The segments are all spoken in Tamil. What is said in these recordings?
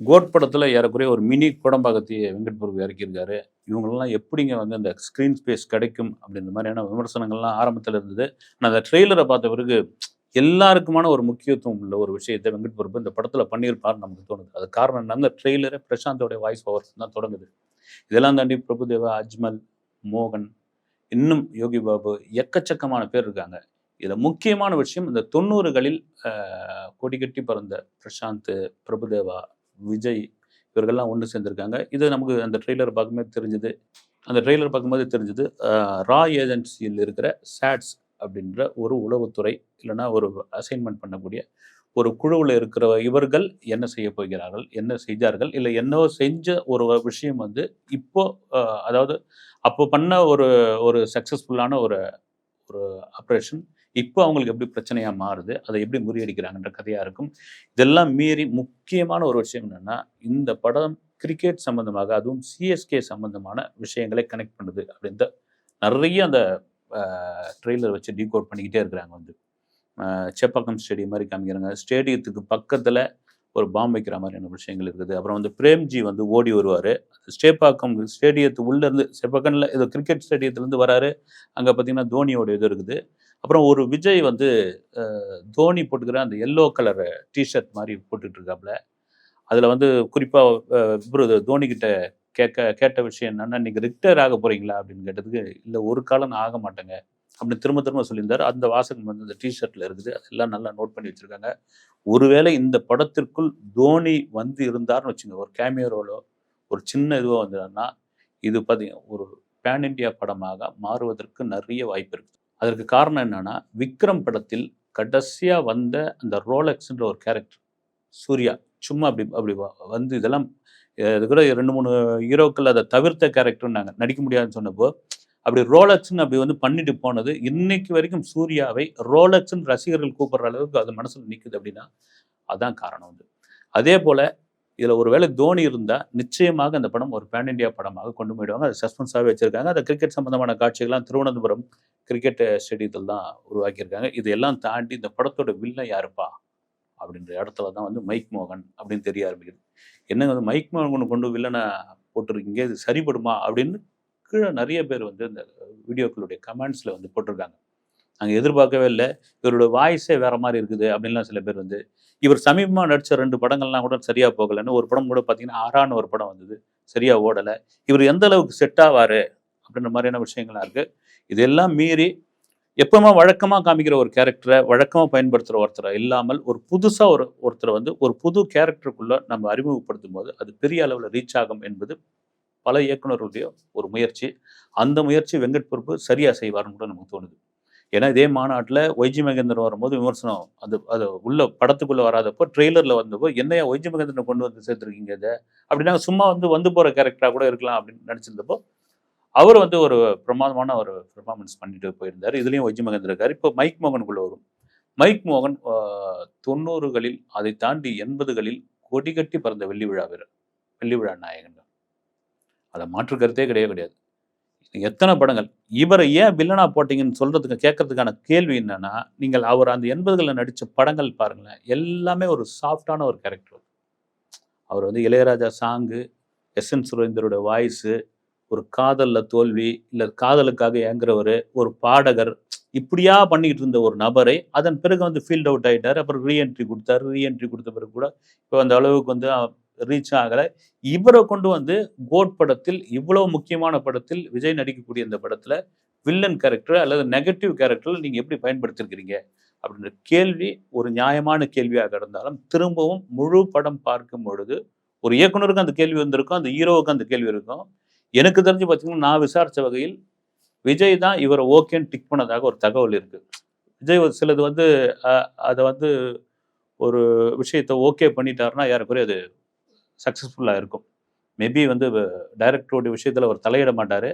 கோட் படத்துல ஏறக்குறைய ஒரு மினி கோடம்பாக்கத்தையே வெங்கட் பிரபு இறக்கியிருக்காரு. இவங்களலாம் எப்படிங்க வந்து அந்த ஸ்க்ரீன் ஸ்பேஸ் கிடைக்கும்? அப்படின்ற மாரியான விமர்சனங்கள்லாம் ஆரம்பத்துல இருந்தது. ஆனா அந்த ட்ரெய்லர பார்த்த பிறகு எல்லாருக்குமான ஒரு முக்கியத்துவம் உள்ள ஒரு விஷயத்த வெங்கட் பிரபு இந்த படத்துல பண்ணியிருப்பார்ன்னு நமக்கு தோணுது. அதுக்கு காரணம் என்ன? அந்த ட்ரெய்லரே பிரசாந்தோட வாய்ஸ் ஓவர்ஸ் தான் தொடங்குது. இதெல்லாம் தாண்டி பிரபுதேவா, அஜ்மல், மோகன், இன்னும் யோகி பாபு எக்கச்சக்கமான பேர் இருக்காங்க. இதுல முக்கியமான விஷயம் இந்த 90களில் அ கொடிகட்டி பறந்த பிரசாந்த், பிரபுதேவா, விஜய் இவர்கள்லாம் ஒண்ணு சேர்ந்திருக்காங்க. இது நமக்கு அந்த ட்ரெய்லர் பார்க்கும்போது தெரிஞ்சது. அந்த ட்ரெய்லர் பார்க்கும்போது தெரிஞ்சது. ரா ஏஜென்சியில் இருக்கிற சாட்ஸ் அப்படின்ற ஒரு உளவுத்துறை, இல்லன்னா ஒரு அசைன்மென்ட் பண்ணக்கூடிய ஒரு குழுவுல இருக்கிற இவர்கள் என்ன செய்ய போகிறார்கள்? என்ன செஞ்சார்கள்? இல்ல என்னவோ செஞ்ச ஒரு விஷயம் வந்து இப்போ அ அதாவது அப்போ பண்ண ஒரு ஒரு சக்சஸ்ஃபுல்லான ஒரு ஒரு ஆப்பரேஷன் இப்போ அவங்களுக்கு எப்படி பிரச்சனையா மாறுது? அதை எப்படி முறியடிக்கிறாங்கன்ற கதையா இருக்கும். இதெல்லாம் மீறி முக்கியமான ஒரு விஷயம் என்னன்னா, இந்த படம் கிரிக்கெட் சம்மந்தமாக, அதுவும் சிஎஸ்கே சம்மந்தமான விஷயங்களை கனெக்ட் பண்ணுது அப்படின்ட்டு நெறைய அந்த அ ட்ரெய்லர் வச்சு டீகோட் பண்ணிக்கிட்டே இருக்கிறாங்க வந்து. சேப்பாக்கம் ஸ்டேடியம் மாரி காமிக்கிறாங்க. ஸ்டேடியத்துக்கு பக்கத்துல ஒரு பாம் வைக்கிற மாரியான விஷயங்கள் இருக்குது. அப்புறம் வந்து பிரேம்ஜி வந்து ஓடி வருவாரு. சேப்பாக்கம் ஸ்டேடியத்து உள்ள இருந்து சேப்பாக்கம்ல ஏதோ கிரிக்கெட் ஸ்டேடியத்துலருந்து வராரு. அங்க பார்த்தீங்கன்னா, தோனியோட இது இருக்குது. அப்புறம் ஒரு விஜய் வந்து அ தோனி போட்டுக்கிற அந்த எல்லோ கலர் டீ ஷர்ட் மாரி போட்டுட்டு இருக்காப்ல. அதுல வந்து குறிப்பா இவரு தோனி கிட்ட கேட்ட விஷயம் என்னன்னா, "நீங்க ரிட்டயர் ஆக போறீங்களா?" அப்படின்னு கேட்டதுக்கு, "இல்ல ஒரு காலம் நான் ஆக மாட்டேங்க." அப்படின்னு திரும்ப திரும்ப சொல்லியிருந்தாரு. அந்த வாசகம் வந்து அந்த டீ ஷர்ட்ல இருக்குது. அதெல்லாம் நல்லா நோட் பண்ணி வச்சிருக்காங்க. ஒருவேளை இந்த படத்திற்குள் தோனி வந்து இருந்தார்ன்னு வச்சுக்கங்க, ஒரு கேமியோ ரோலோ, ஒரு சின்ன இதுவோ வந்ததுன்னா, இது ஒரு பேன் இண்டியா படமாக மாறுவதற்கு நெறைய வாய்ப்பு இருக்கு. அதற்கு காரணம் என்னன்னா, விக்ரம் படத்தில் கடைசியா வந்த அந்த ரோலக்ஸ்ன்ற ஒரு கேரக்டர். சூர்யா. சும்மா அப்படி அப்படி வந்து இதெல்லாம் இது கூட 2, 3 ஹீரோக்கள் அத தவிர்த்த கேரக்டர்னாங்க. நடிக்க முடியாதுன்னு சொன்னப்போ, அப்படி ரோலக்ஸ்ன்னு அப்படி வந்து பண்ணிட்டு போனது, இன்னைக்கு வரைக்கும் சூர்யாவை ரோலக்ஸ்ன்னு ரசிகர்கள் கூப்பிடுற அளவுக்கு அது மனசுல நிக்குது அப்படின்னா, அதான் காரணம் வந்து. அதேபோல இதுல ஒரு வேளை தோனி இருந்தா, நிச்சயமாக அந்த படம் ஒரு பேன் இண்டியா படமாக கொண்டு போயிடுவாங்க. அது சஸ்பென்ஸாவே வச்சிருக்காங்க. அந்த கிரிக்கெட் சம்பந்தமான காட்சிகள்லாம் திருவனந்தபுரம் கிரிக்கெட் ஸ்டேடியத்தில தான் உருவாக்கியிருக்காங்க. இது எல்லாம் தாண்டி இந்த படத்தோட வில்லன் யாருப்பா? அப்படின்ற இடத்துல தான் வந்து மைக் மோகன் அப்படின்னு தெரிய ஆரம்பிக்குது. என்னங்க வந்து மைக் மோகன கொண்டு வில்லன போட்டுருக்கீங்க. இது சரிப்படுமா? அப்படின்னு கீழ நெறைய பேர் வந்து இந்த வீடியோக்களுடைய கமெண்ட்ஸ்ல வந்து போட்டிருக்காங்க. நாங்க எதிர்பார்க்கவே இல்ல. இவரோட வாய்ஸே வேற மாரி இருக்குது அப்படின்லாம் சில பேர் வந்து இவர் சமீபமா நடிச்ச 2 படங்கள்லாம் கூட சரியா போகலன்னு. ஒரு படம் கூட பார்த்தீங்கன்னா, ஆறான்னு ஒரு படம் வந்தது. சரியா ஓடல. இவர் எந்த அளவுக்கு செட் ஆவாரு? அப்படின்ற மாரியான விஷயங்கள்லாம் இருக்கு. இதெல்லாம் மீறி எப்பவுமே வழக்கமா காமிக்கிற ஒரு கேரக்டர, வழக்கமா பயன்படுத்துற ஒருத்தர இல்லாமல், ஒரு புதுசா ஒருத்தர வந்து ஒரு புது கேரக்டருக்குள்ள நம்ம அறிமுகப்படுத்தும்போது, அது பெரிய அளவுல ரீச் ஆகும் என்பது பல இயக்குனர்களுடைய ஒரு முயற்சி. அந்த முயற்சி வெங்கட் பிரபு சரியா செய்வார்ன்னு கூட நமக்கு தோணுது. ஏன்னா, இதே மாநாட்ல ஒய்ஜி மகேந்திரன் வரும்போது விமர்சனம். அது அது உள்ள படத்துக்குள்ள வராதப்போ, ட்ரெய்லர்ல வந்தப்போ, "என்னய்யா ஒய்ஜி மகேந்திரன கொண்டு வந்து சேர்த்துருக்கீங்க இத?" அப்படின்னா சும்மா வந்து போற கேரக்டரா கூட இருக்கலாம் அப்படின்னு நடிச்சிருந்தப்போ, அவரு வந்து ஒரு பிரமாதமான ஒரு பெர்ஃபார்மன்ஸ் பண்ணிட்டு போயிருந்தாரு. இதுலயும் ஒய்ஜி மகேந்திரன் இருக்காரு. இப்போ மைக் மோகனுக்குள்ள வரும். மைக் மோகன் 90களில் அதை தாண்டி 80களில் கொடிகட்டி பறந்த வெள்ளி விழா வீரர். வெள்ளி விழா நாயகன். அதுல மாற்று கருத்தே கிடையவே கிடையாது. எத்தன படங்கள். இவர ஏன் வில்லனா போட்டீங்கன்னு சொல்றதுக்கு கேட்கறதுக்கான கேள்வி என்னன்னா, நீங்கள் அவர் அந்த 80கள்ல நடிச்ச படங்கள் பாருங்களேன். எல்லாமே ஒரு சாஃப்ட்டான ஒரு கேரக்டர். அவர் வந்து இளையராஜா சாங்கு, எஸ்.என். சுரேந்தரோட வாய்ஸு, ஒரு காதல்ல தோல்வி, இல்ல காதலுக்காக ஏங்குறவரு, ஒரு பாடகர், இப்படியா பண்ணிக்கிட்டு இருந்த ஒரு நபரை, அதன் பிறகு வந்து ஃபீல்ட் அவுட் ஆயிட்டாரு. அப்புறம் ரீஎன்ட்ரி குடுத்தாரு. ரீஎன்ட்ரி குடுத்த பிறகு கூட, இப்ப அந்த அளவுக்கு வந்து ரீச் ஆகல. இவர கொண்டு வந்து கோட் படத்தில், இவ்வளவு முக்கியமான படத்தில், விஜய் நடிக்கக்கூடிய இந்த படத்துல, வில்லன் கேரக்டர் அல்லது நெகட்டிவ் கேரக்டர்ல நீங்க எப்படி பயன்படுத்தியிருக்கிறீங்க? அப்படின்ற கேள்வி ஒரு நியாயமான கேள்வியாக இருந்தாலும், திரும்பவும் முழு படம் பார்க்கும் பொழுது, ஒரு இயக்குனருக்கு அந்த கேள்வி வந்திருக்கும். அந்த ஹீரோவுக்கு அந்த கேள்வி இருக்கும். எனக்கு தெரிஞ்சு பார்த்தீங்கன்னா, நான் விசாரிச்ச வகையில், விஜய் தான் இவர ஓகேன்னு டிக் பண்ணதாக ஒரு தகவல் இருக்கு. விஜய் ஒரு சிலது வந்து அ அத வந்து ஒரு விஷயத்த ஓகே பண்ணிட்டாருன்னா, ஏறக்குறைய அது சக்சஸ்ஃபுல்லா இருக்கும். மேபி வந்து டைரக்டருடைய விஷயத்துல அவர் தலையிட மாட்டாரு.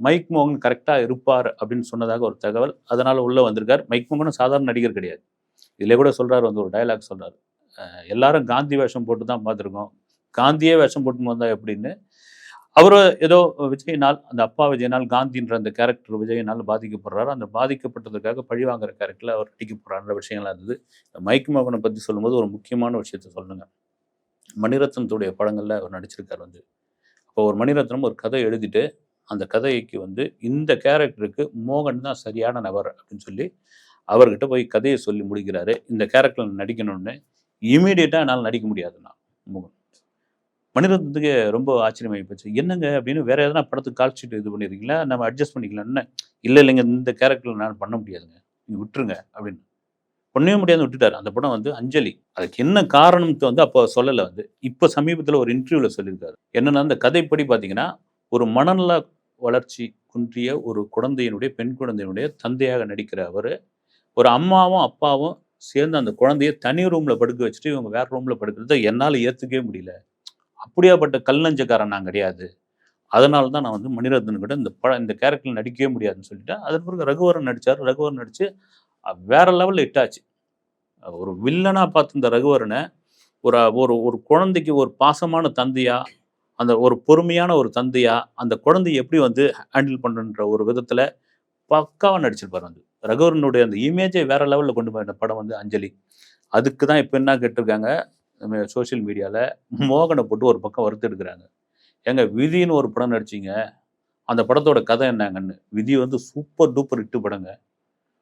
மைக் மோகன் கரெக்ட்டா இருப்பார் அப்படின்னு சொன்னதாக ஒரு தகவல். அதனால உள்ள வந்திருக்கார். மைக் மோகனும் சாதாரண நடிகர் கிடையாது. இதிலே கூட சொல்றாரு வந்து ஒரு டயலாக் சொல்றாரு. எல்லாரும் காந்தி வேஷம் போட்டு தான் பார்த்துருக்கோம். காந்தியே வேஷம் போட்டுன்னு வந்தா எப்படின்னு. அவரு ஏதோ விஜயினால், அந்த அப்பா விஜயினால் காந்தின்ற அந்த கேரக்டர் விஜயினால் பாதிக்கப்படுறாரு. அந்த பாதிக்கப்பட்டதுக்காக பழிவாங்குற கேரக்டர்ல அவர் நடிக்க போறார்ன்ற விஷயங்கள்லாம் இருந்தது. மைக் மோகன பத்தி சொல்லும்போது ஒரு முக்கியமான விஷயத்த சொல்லணுங்க. மணிரத்னத்துடைய படங்கள்ல அவர் நடிச்சிருக்காரு வந்து. இப்போ ஒரு மணிரத்னம் ஒரு கதை எழுதிட்டு, அந்த கதைக்கு வந்து இந்த கேரக்டருக்கு மோகன் தான் சரியான நபர் அப்படின்னு சொல்லி, அவர்கிட்ட போய் கதைய சொல்லி முடிக்கிறாரு. இந்த கேரக்டர்ல நடிக்கணும்னு. இம்மீடியட்டா என்னால நடிக்க முடியாதுன்னா, மோகன். மணிரத்னத்துக்கு ரொம்ப ஆச்சரியமாயி போச்சு. "என்னங்க?" அப்படின்னு வேற எதனா படத்துக்கு கால் ஷீட் இது பண்ணியிருக்கீங்களா? நம்ம அட்ஜஸ்ட் பண்ணிக்கலாம்ன்னு. "இல்ல, இல்லைங்க. இந்த கேரக்டர்ல என்னால பண்ண முடியாதுங்க. நீங்க விட்டுருங்க" அப்படின்னு. பண்ணவே முடியாதுன்னு விட்டுட்டாரு. அந்த படம் வந்து அஞ்சலி. அதுக்கு என்ன காரணம்ன்ட்டு வந்து அப்போ சொல்லல வந்து. இப்ப சமீபத்தில ஒரு இன்டர்வியூல சொல்லியிருக்காரு. என்னன்னா, அந்த கதைப்படி பார்த்தீங்கன்னா, ஒரு மனநல வளர்ச்சி குன்றிய ஒரு குழந்தையினுடைய பெண் குழந்தையினுடைய தந்தையாக நடிக்கிற அவரு, ஒரு அம்மாவும், அப்பாவும் சேர்ந்து அந்த குழந்தைய தனி ரூம்ல படுக்க வச்சுட்டு, இவங்க வேற ரூம்ல படுக்கிறத என்னால ஏத்துக்கவே முடியல. அப்படியாப்பட்ட கல் நெஞ்சக்காரன் நான் கிடையாது. அதனால தான் நான் வந்து மணிரத்னம் கிட்ட இந்த கேரக்டர்ல நடிக்கவே முடியாதுன்னு சொல்லிட்டேன். அதன் பிறகு ரகுவரன் நடிச்சாரு. ரகுவரன் நடிச்சு வேற லெவல்ல ஹிட் ஆச்சு. ஒரு வில்லனா பார்த்திருந்த ரகுவரன, ஒரு ஒரு ஒரு குழந்தைக்கு ஒரு பாசமான தந்தையா, அந்த ஒரு பொறுமையான ஒரு தந்தையா, அந்த குழந்தைய எப்படி வந்து ஹேண்டில் பண்ணணுன்ற ஒரு விதத்தில பக்காவா நடிச்சிருப்பாரு வந்து. ரகுவரனுடைய அந்த இமேஜே வேற லெவல்ல கொண்டு போன படம் வந்து அஞ்சலி. அதுக்கு தான் இப்ப என்ன கேட்டிருக்காங்க, நம்ம சோசியல் மீடியால மோகன போட்டு ஒரு பக்கம் வறுத்தெடுக்குறாங்க. ஏங்க விதின்னு ஒரு படம் நடிச்சீங்க. அந்த படத்தோட கதை என்னங்கன்னு. விதி வந்து சூப்பர் டூப்பர் ஹிட் படங்க.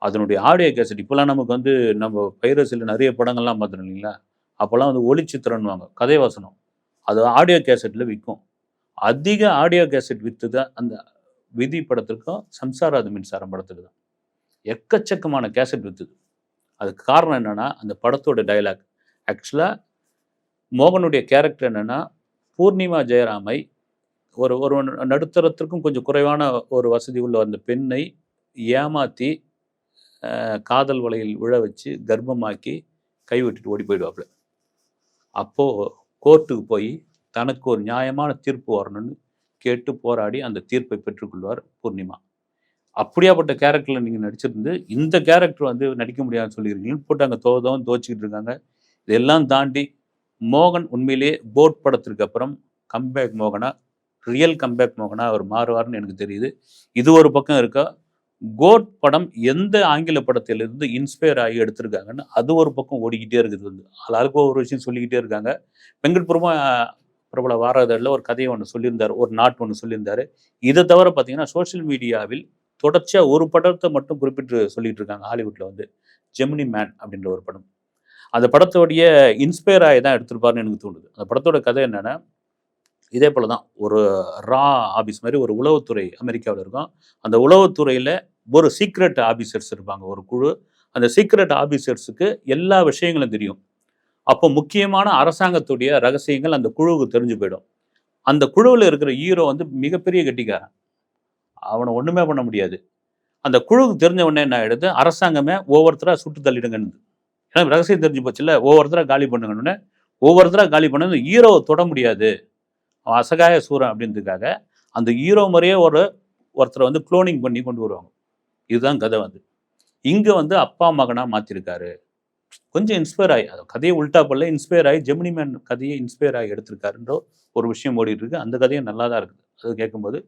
அதனுடைய ஆடியோ கேசெட் இப்பலாம் நமக்கு வந்து நம்ம பைரசில நெறைய படங்கள்லாம் பார்த்தோம் இல்லைங்களா? அப்பலாம் வந்து ஒளிச்சித்திரன்னுவாங்க. கதை வசனம். அது ஆடியோ கேசெட்ல விக்கும். அதிக ஆடியோ கேசெட் வித்தது அந்த விதி படத்திற்கும், சம்சாராத மின்சாரம் படத்துக்கு தான். எக்கச்சக்கமான கேசெட் வித்தது. அதுக்கு காரணம் என்னன்னா, அந்த படத்தோட டயலாக். ஆக்சுவலா மோகனுடைய கேரக்டர் என்னன்னா, பூர்ணிமா ஜெயராமை ஒரு ஒரு நடுத்தரத்திற்கும் கொஞ்சம் குறைவான ஒரு வசதி உள்ள அந்த பெண்ணை ஏமாத்தி, காதல் வலையில் விழ வச்சு, கர்ப்பமாக்கி, கைவிட்டுட்டு ஓடி போயிடுவாப்ல. அப்போ கோர்ட்டுக்கு போய் தனக்கு ஒரு நியாயமான தீர்ப்பு வரணும்னு கேட்டு போராடி அந்த தீர்ப்பை பெற்றுக்கொள்வார் பூர்ணிமா. அப்படியாப்பட்ட கேரக்டர்ல நீங்க நடிச்சிருந்து, இந்த கேரக்டர் வந்து நடிக்க முடியாதுன்னு சொல்லியிருக்கீங்கன்னு போட்டு அங்க துவச்சுக்கிட்டு இருக்காங்க. இதெல்லாம் தாண்டி மோகன் உண்மையிலேயே கோட் படத்திற்கு அப்புறம் கம்பேக் மோகனா, ரியல் கம்பேக் மோகனா அவர் மாறுவார்ன்னு எனக்கு தெரியுது. இது ஒரு பக்கம் இருக்க. கோட் படம் எந்த ஆங்கில படத்திலிருந்து இன்ஸ்பயர் ஆகி எடுத்திருக்காங்கன்னு, அது ஒரு பக்கம் ஓடிக்கிட்டே இருக்குது வந்து. ஆளாளுக்கு ஒவ்வொரு விஷயம் சொல்லிக்கிட்டே இருக்காங்க. வெங்கட் பிரபு பிரபல வார இதழ்ல ஒரு கதைய ஒண்ணு சொல்லியிருந்தாரு. ஒரு நாட் ஒண்ணு சொல்லியிருந்தாரு. இத தவிர பார்த்தீங்கன்னா, சோசியல் மீடியாவில் தொடர்ச்சியா ஒரு படத்த மட்டும் குறிப்பிட்டு சொல்லிட்டு இருக்காங்க ஹாலிவுட்ல வந்து. ஜெமினி மேன் அப்படின்ற ஒரு படம். அந்த படத்தோடைய இன்ஸ்பயர் ஆயி தான் எடுத்திருப்பாருன்னு எனக்கு தோணுது. அந்த படத்தோட கதை என்னன்னா, இதே போல தான். ஒரு ரா ஆபீஸ் மாரி ஒரு உளவுத்துறை அமெரிக்காவுல இருக்கும். அந்த உளவுத்துறையில ஒரு சீக்ரெட் ஆபீசர்ஸ் இருப்பாங்க ஒரு குழு. அந்த சீக்ரெட் ஆபீசர்ஸ்க்கு எல்லா விஷயங்களும் தெரியும். அப்போ முக்கியமான அரசாங்கத்துடைய ரகசியங்கள் அந்த குழுவுக்கு தெரிஞ்சு போயிடும். அந்த குழுவுல இருக்கிற ஹீரோ வந்து மிகப்பெரிய கெட்டிக்காரன். அவன ஒண்ணுமே பண்ண முடியாது. அந்த குழுவுக்கு தெரிஞ்ச உடனே என்ன ஆயிடுது, அரசாங்கமே ஒவ்வொருத்தரா சுட்டு தள்ளிடுங்கன்னுது. ஏன்னா ரகசியம் தெரிஞ்சு போச்சுல்ல, ஒவ்வொருத்தரா காலி பண்ணுங்கன்னோனே, ஒவ்வொருத்தரா காலி பண்ண ஹீரோவ தொட முடியாது. அவன் அசகாய சூரன் அப்படின்றதுக்காக, அந்த ஹீரோ மாரியே ஒருத்தர வந்து குளோனிங் பண்ணி கொண்டு வருவாங்க. இதுதான் கதை வந்து. இங்க வந்து அப்பா, மகனா மாத்திருக்காரு. கொஞ்சம் இன்ஸ்பயர் ஆயி, அது கதைய உல்டா பண்ணல. இன்ஸ்பயர் ஆயி ஜெமினி மேன் கதைய இன்ஸ்பயர் ஆயி எடுத்திருக்காருன்ற ஒரு விஷயம் ஓடிட்டு இருக்கு. அந்த கதையும் நல்லா தான் இருக்குது. அது கேட்கும்போது,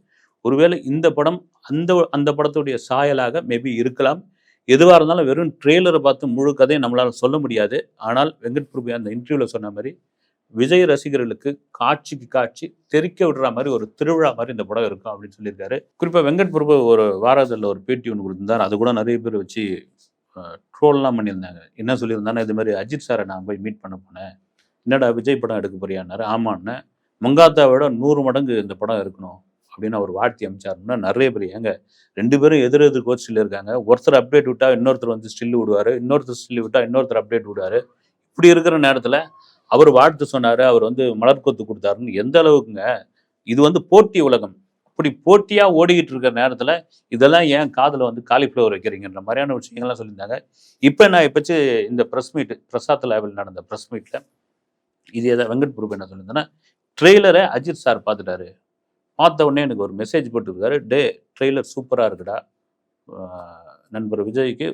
ஒருவேளை இந்த படம் அந்த அந்த படத்துடைய சாயலாக மேபி இருக்கலாம். எதுவா இருந்தாலும் வெறும் ட்ரெய்லர பார்த்து முழு கதைய நம்மளால சொல்ல முடியாது. ஆனால் வெங்கட் பிரபு அந்த இன்டர்வியூல சொன்ன மாரி, விஜய் ரசிகர்களுக்கு காட்சிக்கு காட்சி தெறிக்க விடுற மாரி ஒரு திருவிழா மாரி இந்த படம் இருக்கும் அப்படின்னு சொல்லியிருக்காரு. குறிப்பா வெங்கட் பிரபு ஒரு வார இதழ்ல ஒரு பேட்டி ஒண்ணு குடுத்திருந்தார். அது கூட நெறைய பேர் வச்சு ட்ரோல்லாம் பண்ணியிருந்தாங்க. என்ன சொல்லியிருந்தாருன்னா, இது மாரி அஜித் சார நான் போய் மீட் பண்ண போனேன். "என்னடா விஜய் படம் எடுக்க போறியான்னாரு." ஆமான்னேன். "மங்காத்தா விட 100 மடங்கு இந்த படம் இருக்கணும்." அப்படின்னு அவர் வாழ்த்தி அனுப்பிச்சாருன்னா, நெறைய பேர் ஏங்க 2 பேரும் எதிர் எதிர் கோஷ்டில இருக்காங்க. ஒருத்தர் அப்டேட் விட்டா இன்னொருத்தர் வந்து ஸ்டில் விடுவாரு. இன்னொருத்தர் ஸ்டில் விட்டா இன்னொருத்தர் அப்டேட் விடுவாரு. இப்படி இருக்கிற நேரத்தில அவர் வாழ்த்து சொன்னாரு. அவர் வந்து மலர் கொத்து குடுத்தாருன்னு எந்த அளவுக்குங்க? இது வந்து போட்டி உலகம். அப்படி போட்டியா ஓடிக்கிட்டு இருக்கிற நேரத்தில, இதெல்லாம் ஏன் காதுல வந்து காலிஃப்ளவர் வைக்கிறீங்கன்ற மாரியான விஷயங்கள்லாம் சொல்லியிருந்தாங்க. இப்ப நான் எப்பச்சு இந்த பிரஸ் மீட் பிரசாத் லேபில் நடந்த பிரஸ் மீட்ல இது வெங்கட் பிரபு என்ன சொல்லியிருந்தாருன்னா, ட்ரெய்லர அஜித் சார் பார்த்துட்டாரு. பார்த்த உடனே எனக்கு ஒரு மெசேஜ் போட்டுருக்காரு. "டேய் ட்ரெய்லர் சூப்பரா இருக்குடா. அ நண்பர் விஜய்க்கு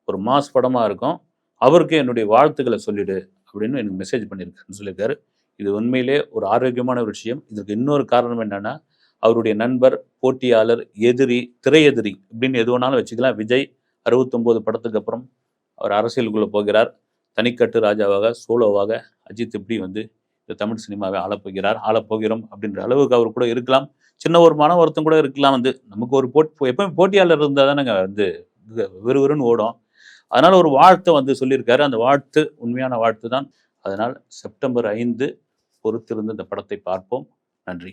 ஒரு மாஸ் படமா இருக்கும். அவருக்கு என்னுடைய வாழ்த்துக்கள சொல்லிடு." அப்படின்னு எனக்கு மெசேஜ் பண்ணியிருக்காருன்னு சொல்லியிருக்காரு. இது உண்மையிலே ஒரு ஆரோக்கியமான ஒரு விஷயம். இதற்கு இன்னொரு காரணம் என்னன்னா, அவருடைய நண்பர், போட்டியாளர், எதிரி, திரை எதிரி இப்படின்னு எது வேணாலும் வச்சுக்கலாம். விஜய் 69 படத்துக்கு அப்புறம் அவர் அரசியலுக்குள்ள போகிறார். தனிக்கட்டு ராஜாவாக, சோலோவாக அஜித் எப்படி வந்து தமிழ் சினிமாவை ஆளப்போகிறார், ஆளப்போகிறோம் அப்படின்ற அளவுக்கு அவர் கூட இருக்கலாம். சின்ன ஒரு மன வருத்தம் கூட இருக்கலாம் வந்து. நமக்கு ஒரு எப்பவும் போட்டியாளர் இருந்தா தானங்க வந்து விறுவிறுன்னு ஓடும். அதனால ஒரு வாழ்த்த வந்து சொல்லியிருக்காரு. அந்த வாழ்த்து உண்மையான வாழ்த்து தான். அதனால் செப்டம்பர் 5 பொறுத்திருந்து இந்த படத்தை பார்ப்போம். நன்றி.